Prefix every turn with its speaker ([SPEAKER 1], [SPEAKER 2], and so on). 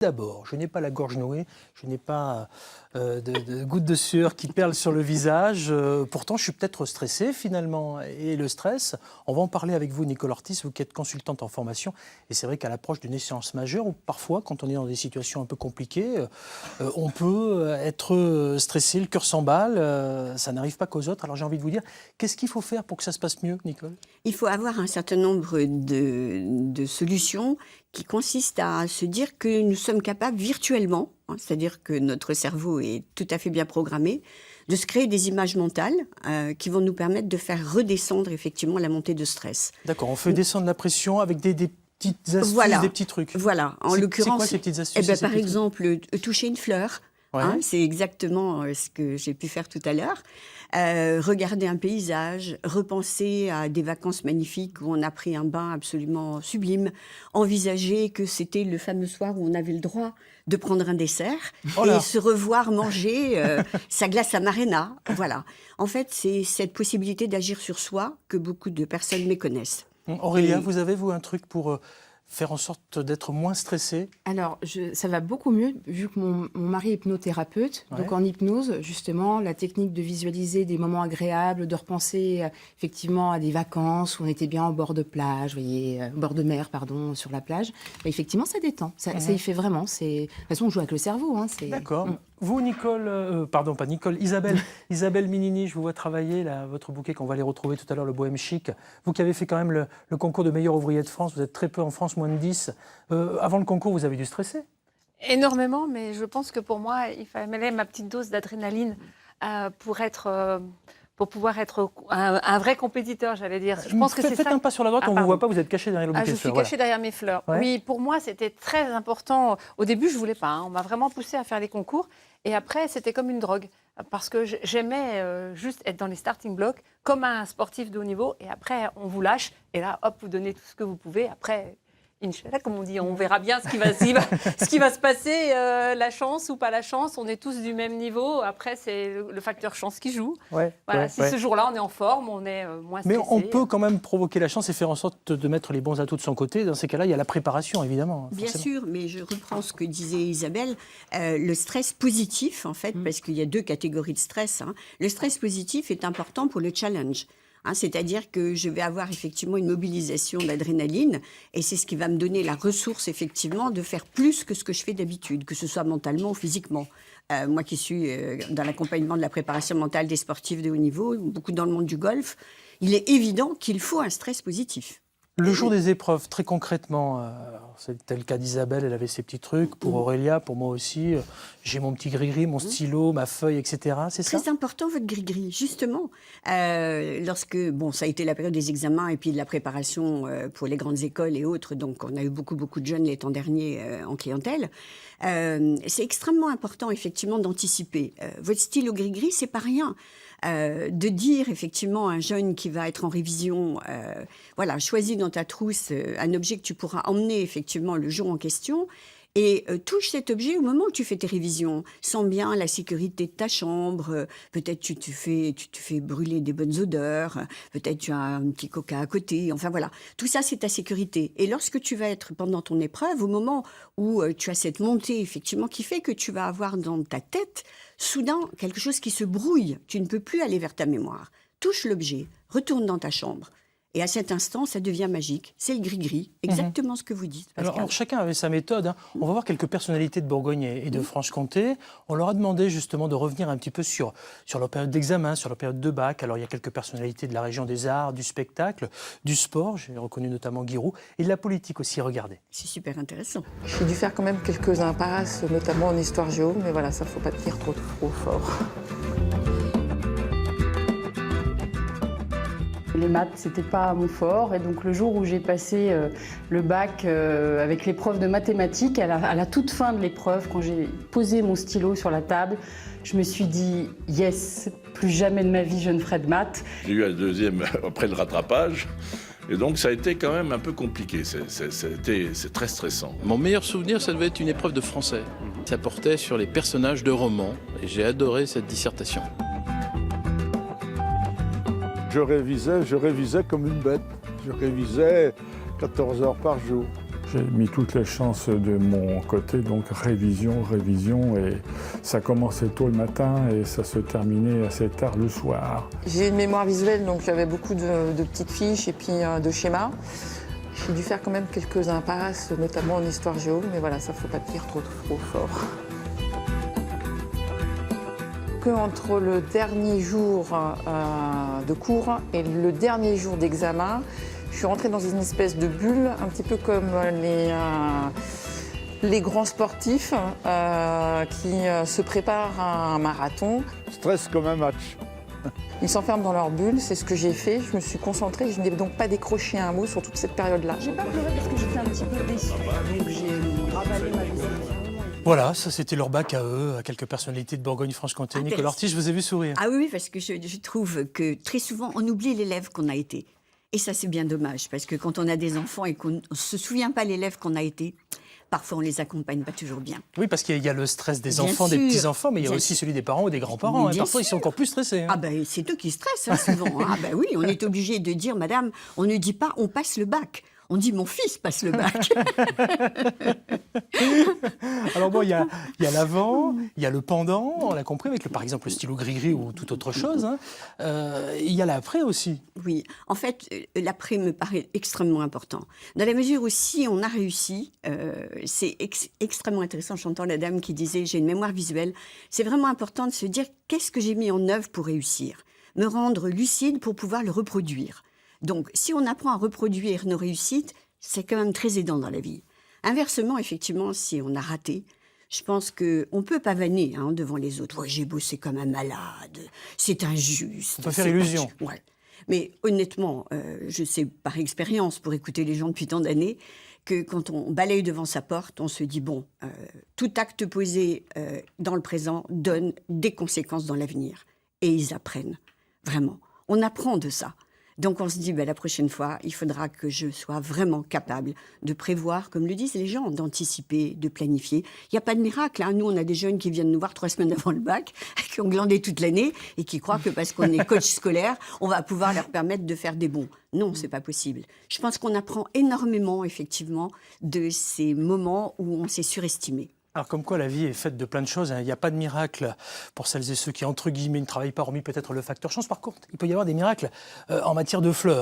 [SPEAKER 1] D'abord, je n'ai pas la gorge nouée, je n'ai pas de gouttes de sueur qui perlent sur le visage. Pourtant, je suis peut-être stressé finalement. Et le stress, on va en parler avec vous, Nicole Ortiz, vous qui êtes consultante en formation. Et c'est vrai qu'à l'approche d'une échéance majeure, ou parfois, quand on est dans des situations un peu compliquées, on peut être stressé, le cœur s'emballe. Ça n'arrive pas qu'aux autres. Alors j'ai envie de vous dire, qu'est-ce qu'il faut faire pour que ça se passe mieux, Nicole ?
[SPEAKER 2] Il faut avoir un certain nombre de solutions qui consistent à se dire que nous sommes capables virtuellement, c'est-à-dire que notre cerveau est tout à fait bien programmé, de se créer des images mentales qui vont nous permettre de faire redescendre effectivement la montée de stress.
[SPEAKER 1] D'accord, on fait descendre la pression avec des petites astuces,
[SPEAKER 2] voilà,
[SPEAKER 1] des petits trucs.
[SPEAKER 2] Voilà, en l'occurrence,
[SPEAKER 1] c'est quoi ces petites astuces
[SPEAKER 2] par exemple, toucher une fleur.
[SPEAKER 1] Ouais.
[SPEAKER 2] C'est exactement ce que j'ai pu faire tout à l'heure. Regarder un paysage, repenser à des vacances magnifiques où on a pris un bain absolument sublime, envisager que c'était le fameux soir où on avait le droit de prendre un dessert et se revoir manger sa glace à Marena. Voilà. En fait, c'est cette possibilité d'agir sur soi que beaucoup de personnes méconnaissent.
[SPEAKER 1] Aurélia, vous avez, vous, un truc pour faire en sorte d'être moins stressé?
[SPEAKER 3] Alors, ça va beaucoup mieux, vu que mon mari est hypnothérapeute. Ouais. Donc, en hypnose, justement, la technique de visualiser des moments agréables, de repenser effectivement à des vacances où on était bien au bord de plage, vous voyez, au bord de mer, pardon, sur la plage. Bah, effectivement, ça détend. Ça y fait vraiment. De toute façon, on joue avec le cerveau.
[SPEAKER 1] D'accord. Vous, Nicole, pardon, pas Nicole, Isabelle Minini, je vous vois travailler, là, votre bouquet qu'on va aller retrouver tout à l'heure, le Bohème Chic. Vous qui avez fait quand même le concours de meilleur ouvrier de France, vous êtes très peu en France, moins de 10. Avant le concours, vous avez dû stresser?
[SPEAKER 4] Énormément, mais je pense que pour moi, il fallait ma petite dose d'adrénaline pour pouvoir être un vrai compétiteur, j'allais dire. Je pense que c'est ça.
[SPEAKER 1] Faites un pas sur la droite, on ne vous voit pas, vous êtes caché derrière le bouquet de fleurs.
[SPEAKER 4] Je suis cachée derrière mes fleurs. Ouais. Oui, pour moi, c'était très important. Au début, je ne voulais pas. On m'a vraiment poussée à faire les concours. Et après, c'était comme une drogue. Parce que j'aimais juste être dans les starting blocks, comme un sportif de haut niveau. Et après, on vous lâche. Et là, hop, vous donnez tout ce que vous pouvez. Après, Inch'Allah, comme on dit, on verra bien ce qui va se passer, la chance ou pas la chance. On est tous du même niveau. Après, c'est le facteur chance qui joue. Si ce jour-là, on est en forme, on est moins stressé.
[SPEAKER 1] Mais on peut quand même provoquer la chance et faire en sorte de mettre les bons atouts de son côté. Dans ces cas-là, il y a la préparation, évidemment.
[SPEAKER 2] Bien sûr, mais je reprends ce que disait Isabelle. Le stress positif, en fait, parce qu'il y a deux catégories de stress. Le stress positif est important pour le challenge. C'est-à-dire que je vais avoir effectivement une mobilisation d'adrénaline et c'est ce qui va me donner la ressource effectivement de faire plus que ce que je fais d'habitude, que ce soit mentalement ou physiquement. Moi qui suis dans l'accompagnement de la préparation mentale des sportifs de haut niveau, beaucoup dans le monde du golf, il est évident qu'il faut un stress positif.
[SPEAKER 1] Le jour des épreuves, très concrètement, c'était le cas d'Isabelle, elle avait ses petits trucs. Pour Aurélia, pour moi aussi, j'ai mon petit gris-gris, mon stylo, ma feuille, etc. C'est ça ?
[SPEAKER 2] Très important, votre gris-gris, justement. Lorsque, ça a été la période des examens et puis de la préparation pour les grandes écoles et autres, donc on a eu beaucoup de jeunes les temps derniers en clientèle. C'est extrêmement important, effectivement, d'anticiper. Votre stylo gris-gris, c'est pas rien. De dire effectivement à un jeune qui va être en révision, choisis dans ta trousse un objet que tu pourras emmener effectivement le jour en question et touche cet objet au moment où tu fais tes révisions. Sens bien la sécurité de ta chambre, peut-être tu te fais brûler des bonnes odeurs, peut-être tu as un petit coca à côté, enfin voilà. Tout ça, c'est ta sécurité. Et lorsque tu vas être pendant ton épreuve, au moment où tu as cette montée effectivement qui fait que tu vas avoir dans ta tête soudain quelque chose qui se brouille, tu ne peux plus aller vers ta mémoire. Touche l'objet, retourne dans ta chambre. Et à cet instant, ça devient magique. C'est le gris-gris, exactement ce que vous dites, Pascal.
[SPEAKER 1] Alors, chacun avait sa méthode. On va voir quelques personnalités de Bourgogne et de Franche-Comté. On leur a demandé justement de revenir un petit peu sur leur période d'examen, sur leur période de bac. Alors, il y a quelques personnalités de la région des arts, du spectacle, du sport. J'ai reconnu notamment Giroud. Et de la politique aussi, regardez.
[SPEAKER 2] C'est super intéressant.
[SPEAKER 5] J'ai dû faire quand même quelques impasses, notamment en histoire géo. Mais voilà, ça ne faut pas tenir trop fort.
[SPEAKER 6] Les maths, c'était pas mon fort. Et donc, le jour où j'ai passé le bac avec l'épreuve de mathématiques, à la toute fin de l'épreuve, quand j'ai posé mon stylo sur la table, je me suis dit « Yes, plus jamais de ma vie je ne ferai de maths ».
[SPEAKER 7] J'ai eu un deuxième après le rattrapage. Et donc, ça a été quand même un peu compliqué. C'est très stressant.
[SPEAKER 8] Mon meilleur souvenir, ça devait être une épreuve de français. Ça portait sur les personnages de romans. Et j'ai adoré cette dissertation.
[SPEAKER 9] Je révisais comme une bête. Je révisais 14 heures par jour. J'ai mis toutes les chances de mon côté, donc révision, et ça commençait tôt le matin et ça se terminait assez tard le soir.
[SPEAKER 5] J'ai une mémoire visuelle, donc j'avais beaucoup de petites fiches et puis de schémas. J'ai dû faire quand même quelques impasses, notamment en histoire géo, mais voilà, ça ne faut pas dire trop fort. Entre le dernier jour de cours et le dernier jour d'examen, je suis rentrée dans une espèce de bulle, un petit peu comme les grands sportifs qui se préparent à un marathon.
[SPEAKER 10] Stress comme un match.
[SPEAKER 5] Ils s'enferment dans leur bulle, c'est ce que j'ai fait. Je me suis concentrée, je n'ai donc pas décroché un mot sur toute cette période-là.
[SPEAKER 6] J'ai pas pleuré parce que j'étais un petit peu déçue. Donc j'ai ravalé ma déception.
[SPEAKER 1] Voilà, ça c'était leur bac à eux, à quelques personnalités de Bourgogne-Franche-Comté. Nicolas Ortiz, je vous ai vu sourire.
[SPEAKER 2] Ah oui, parce que je trouve que très souvent, on oublie l'élève qu'on a été. Et ça, c'est bien dommage, parce que quand on a des enfants et qu'on ne se souvient pas l'élève qu'on a été, parfois on les accompagne pas toujours bien.
[SPEAKER 1] Oui, parce qu'il y a le stress des
[SPEAKER 2] Bien
[SPEAKER 1] enfants,
[SPEAKER 2] sûr,
[SPEAKER 1] des petits-enfants, mais il y a
[SPEAKER 2] bien
[SPEAKER 1] aussi
[SPEAKER 2] sûr.
[SPEAKER 1] celui des parents ou des grands-parents.
[SPEAKER 2] Mais bien
[SPEAKER 1] Parfois, ils sont
[SPEAKER 2] sûr.
[SPEAKER 1] encore plus stressés.
[SPEAKER 2] Ah ben, c'est eux qui stressent, hein, souvent. Ah ben oui, on est obligé de dire, madame, on ne dit pas on passe le bac. On dit mon fils passe le bac.
[SPEAKER 1] Alors bon, il y a l'avant, il y a le pendant, on l'a compris, avec par exemple le stylo gris-gris ou toute autre chose. Hein. Il y a l'après aussi.
[SPEAKER 2] Oui, en fait, l'après me paraît extrêmement important. Dans la mesure où si on a réussi, c'est extrêmement intéressant. J'entends la dame qui disait j'ai une mémoire visuelle. C'est vraiment important de se dire qu'est-ce que j'ai mis en œuvre pour réussir, me rendre lucide pour pouvoir le reproduire. Donc, si on apprend à reproduire nos réussites, c'est quand même très aidant dans la vie. Inversement, effectivement, si on a raté, je pense qu'on peut pavaner devant les autres. Ouais, j'ai bossé comme un malade, c'est injuste.
[SPEAKER 1] On peut faire illusion.
[SPEAKER 2] Ouais. Mais honnêtement, je sais par expérience, pour écouter les gens depuis tant d'années, que quand on balaye devant sa porte, on se dit, bon, tout acte posé dans le présent donne des conséquences dans l'avenir. Et ils apprennent, vraiment. On apprend de ça. Donc on se dit, la prochaine fois, il faudra que je sois vraiment capable de prévoir, comme le disent les gens, d'anticiper, de planifier. Il n'y a pas de miracle. Hein. Nous, on a des jeunes qui viennent nous voir 3 semaines avant le bac, qui ont glandé toute l'année et qui croient que parce qu'on est coach scolaire, on va pouvoir leur permettre de faire des bons. Non, c'est pas possible. Je pense qu'on apprend énormément, effectivement, de ces moments où on s'est surestimé.
[SPEAKER 1] Alors comme quoi la vie est faite de plein de choses, hein. Il n'y a pas de miracle pour celles et ceux qui, entre guillemets, ne travaillent pas, hormis peut-être le facteur chance. Par contre, il peut y avoir des miracles en matière de fleurs.